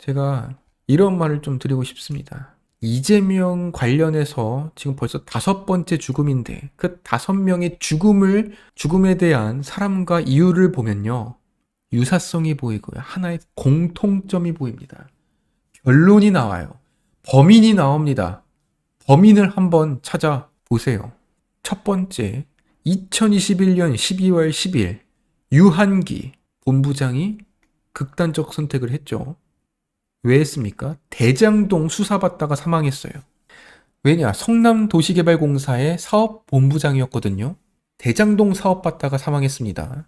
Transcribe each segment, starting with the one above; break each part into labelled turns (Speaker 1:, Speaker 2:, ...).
Speaker 1: 제가 이런 말을 좀 드리고 싶습니다. 이재명 관련해서 지금 벌써 5번째 죽음인데 그 5명의 죽음에 대한 사람과 이유를 보면요. 유사성이 보이고요. 하나의 공통점이 보입니다. 결론이 나와요. 범인이 나옵니다. 범인을 한번 찾아보세요. 첫 번째, 2021년 12월 10일 유한기 본부장이 극단적 선택을 했죠. 왜 했습니까? 대장동 수사받다가 사망했어요. 왜냐? 성남도시개발공사의 사업본부장이었거든요. 대장동 사업 받다가 사망했습니다.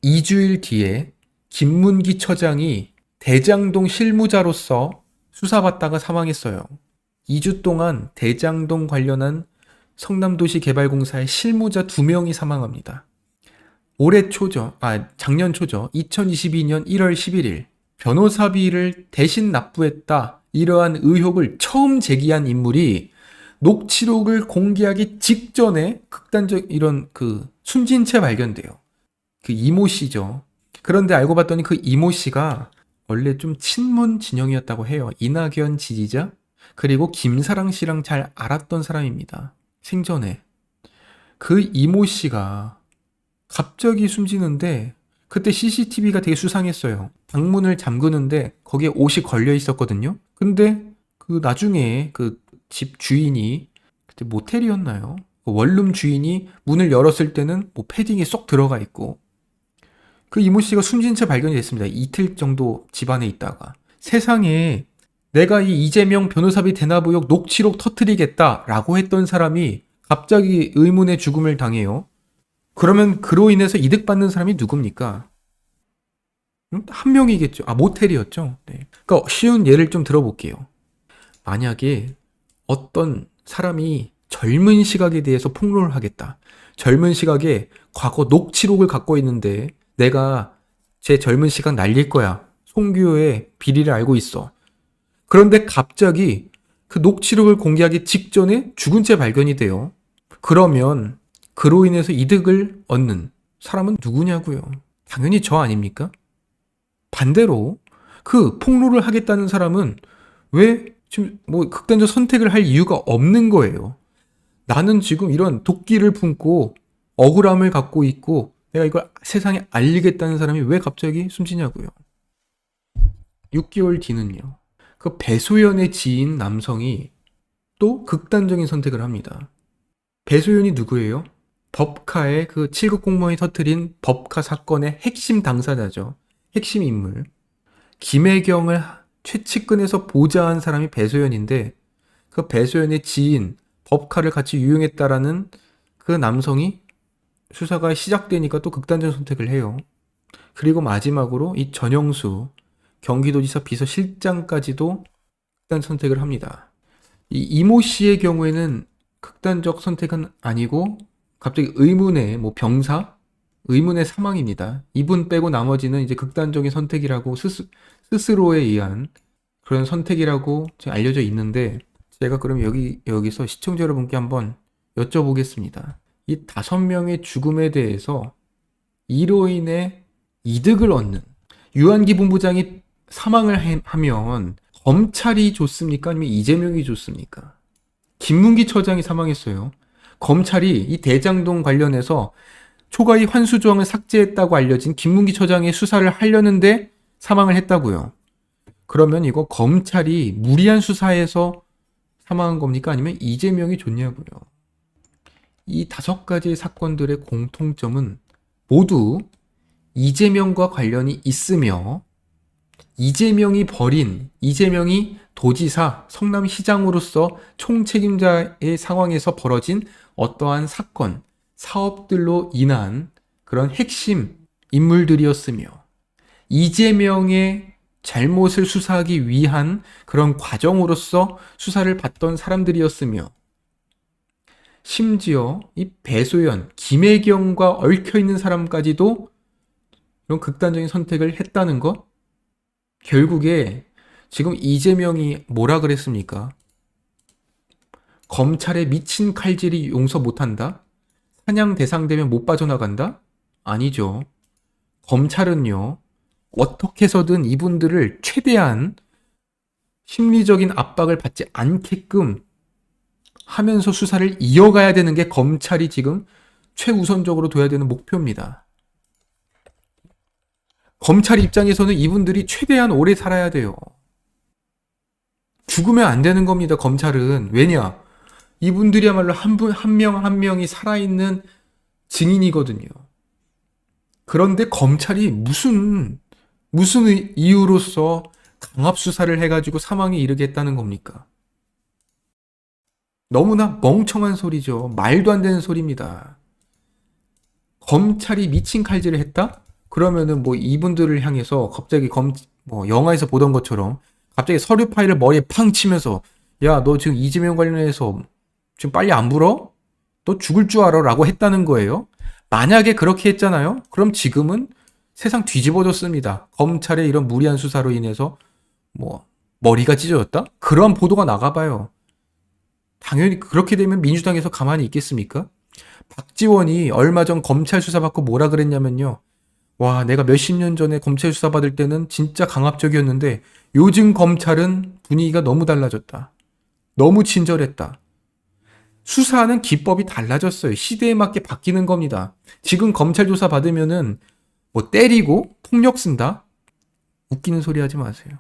Speaker 1: 2주일 뒤에 김문기 처장이 대장동 실무자로서 수사받다가 사망했어요. 2주 동안 대장동 관련한 성남도시개발공사의 실무자 2명이 사망합니다. 작년 초죠. 2022년 1월 11일 변호사비를 대신 납부했다. 이러한 의혹을 처음 제기한 인물이 녹취록을 공개하기 직전에 극단적 이런 숨진 채 발견돼요. 그 이모 씨죠. 그런데 알고 봤더니 그 이모 씨가 원래 좀 친문 진영이었다고 해요. 이낙연 지지자 그리고 김사랑 씨랑 잘 알았던 사람입니다. 생전에. 그 이모 씨가 갑자기 숨지는데 그때 CCTV가 되게 수상했어요. 방문을 잠그는데 거기에 옷이 걸려 있었거든요. 근데 나중에 그 집 주인이 그때 모텔이었나요? 그 원룸 주인이 문을 열었을 때는 뭐 패딩이 쏙 들어가 있고 그 이모 씨가 숨진 채 발견이 됐습니다. 이틀 정도 집안에 있다가 세상에 내가 이 이재명 변호사비 대납 의혹 녹취록 터뜨리겠다라고 했던 사람이 갑자기 의문의 죽음을 당해요. 그러면 그로 인해서 이득 받는 사람이 누굽니까? 한 명이겠죠. 모텔이었죠. 네. 그러니까 쉬운 예를 좀 들어볼게요. 만약에 어떤 사람이 젊은 시각에 대해서 폭로를 하겠다. 젊은 시각에 과거 녹취록을 갖고 있는데 내가 제 젊은 시각 날릴 거야. 송규호의 비리를 알고 있어. 그런데 갑자기 그 녹취록을 공개하기 직전에 죽은 채 발견이 돼요. 그러면 그로 인해서 이득을 얻는 사람은 누구냐고요? 당연히 저 아닙니까? 반대로 그 폭로를 하겠다는 사람은 왜 지금 극단적 선택을 할 이유가 없는 거예요. 나는 지금 이런 도끼를 품고 억울함을 갖고 있고 내가 이걸 세상에 알리겠다는 사람이 왜 갑자기 숨지냐고요. 6개월 뒤는요. 그 배소연의 지인 남성이 또 극단적인 선택을 합니다. 배소연이 누구예요? 법카의 그 7급 공무원이 터뜨린 법카 사건의 핵심 당사자죠. 핵심 인물. 김혜경을 최측근에서 보좌한 사람이 배소연인데 그 배소연의 지인 법카를 같이 유용했다라는 그 남성이 수사가 시작되니까 또 극단적 선택을 해요. 그리고 마지막으로 이 전영수 경기도지사 비서실장까지도 극단 선택을 합니다. 이 이모 씨의 경우에는 극단적 선택은 아니고 갑자기 의문의 의문의 사망입니다. 이분 빼고 나머지는 이제 극단적인 선택이라고 스스로에 의한 그런 선택이라고 알려져 있는데 제가 그럼 여기서 시청자 여러분께 한번 여쭤보겠습니다. 이 5명의 죽음에 대해서 이로 인해 이득을 얻는 유한기 본부장이 사망을 하면 검찰이 좋습니까? 아니면 이재명이 좋습니까? 김문기 처장이 사망했어요. 검찰이 이 대장동 관련해서 초과이 환수 조항을 삭제했다고 알려진 김문기 처장의 수사를 하려는데 사망을 했다고요. 그러면 이거 검찰이 무리한 수사에서 사망한 겁니까? 아니면 이재명이 좋냐고요. 이 5가지 사건들의 공통점은 모두 이재명과 관련이 있으며 이재명이 도지사, 성남시장으로서 총책임자의 상황에서 벌어진 어떠한 사건, 사업들로 인한 그런 핵심 인물들이었으며 이재명의 잘못을 수사하기 위한 그런 과정으로서 수사를 받던 사람들이었으며 심지어 이 배소연, 김혜경과 얽혀있는 사람까지도 이런 극단적인 선택을 했다는 것? 결국에 지금 이재명이 뭐라 그랬습니까? 검찰의 미친 칼질이 용서 못한다? 사냥 대상되면 못 빠져나간다? 아니죠. 검찰은요, 어떻게 해서든 이분들을 최대한 심리적인 압박을 받지 않게끔 하면서 수사를 이어가야 되는 게 검찰이 지금 최우선적으로 둬야 되는 목표입니다. 검찰 입장에서는 이분들이 최대한 오래 살아야 돼요. 죽으면 안 되는 겁니다, 검찰은. 왜냐? 이분들이야말로 한 명 한 명이 살아있는 증인이거든요. 그런데 검찰이 무슨 이유로서 강압수사를 해가지고 사망에 이르겠다는 겁니까? 너무나 멍청한 소리죠. 말도 안 되는 소리입니다. 검찰이 미친 칼질을 했다? 그러면은 뭐 이분들을 향해서 갑자기 뭐 영화에서 보던 것처럼 갑자기 서류 파일을 머리에 팡 치면서 야, 너 지금 이재명 관련해서 지금 빨리 안 불어? 너 죽을 줄 알아? 라고 했다는 거예요. 만약에 그렇게 했잖아요? 그럼 지금은 세상 뒤집어졌습니다. 검찰의 이런 무리한 수사로 인해서 뭐 머리가 찢어졌다? 그런 보도가 나가봐요. 당연히 그렇게 되면 민주당에서 가만히 있겠습니까? 박지원이 얼마 전 검찰 수사받고 뭐라 그랬냐면요. 와, 내가 몇십 년 전에 검찰 수사 받을 때는 진짜 강압적이었는데 요즘 검찰은 분위기가 너무 달라졌다. 너무 친절했다. 수사하는 기법이 달라졌어요. 시대에 맞게 바뀌는 겁니다. 지금 검찰 조사 받으면은 뭐 때리고 폭력 쓴다? 웃기는 소리 하지 마세요.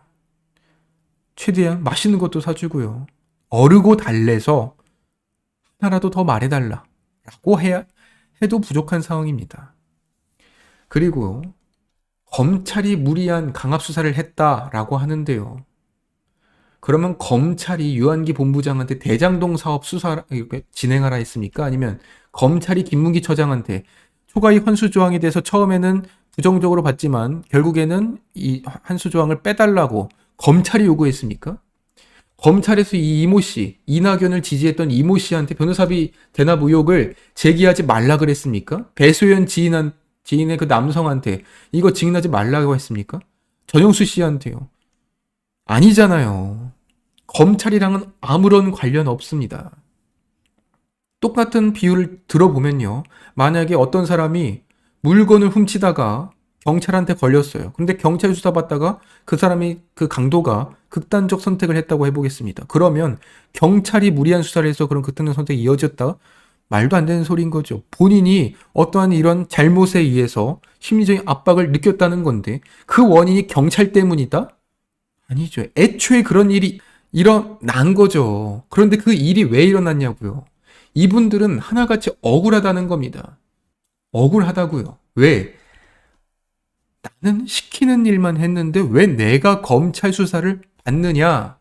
Speaker 1: 최대한 맛있는 것도 사주고요. 어르고 달래서 하나라도 더 말해달라 라고 해도 부족한 상황입니다. 그리고 검찰이 무리한 강압수사를 했다라고 하는데요. 그러면 검찰이 유한기 본부장한테 대장동 사업 수사 진행하라 했습니까? 아니면 검찰이 김문기 처장한테 초과이익 환수 조항에 대해서 처음에는 부정적으로 봤지만 결국에는 이 환수 조항을 빼달라고 검찰이 요구했습니까? 검찰에서 이 이모 씨, 이낙연을 지지했던 이모 씨한테 변호사비 대납 의혹을 제기하지 말라 그랬습니까? 배소연 지인의 그 남성한테 이거 증인하지 말라고 했습니까? 전영수 씨한테요. 아니잖아요. 검찰이랑은 아무런 관련 없습니다. 똑같은 비유를 들어보면요. 만약에 어떤 사람이 물건을 훔치다가 경찰한테 걸렸어요. 근데 경찰 수사받다가 그 사람이 그 강도가 극단적 선택을 했다고 해보겠습니다. 그러면 경찰이 무리한 수사를 해서 그런 극단적 선택이 이어졌다? 말도 안 되는 소리인 거죠. 본인이 어떠한 이런 잘못에 의해서 심리적인 압박을 느꼈다는 건데 그 원인이 경찰 때문이다? 아니죠. 애초에 그런 일이 일어난 거죠. 그런데 그 일이 왜 일어났냐고요. 이분들은 하나같이 억울하다는 겁니다. 억울하다고요. 왜? 나는 시키는 일만 했는데 왜 내가 검찰 수사를 받느냐?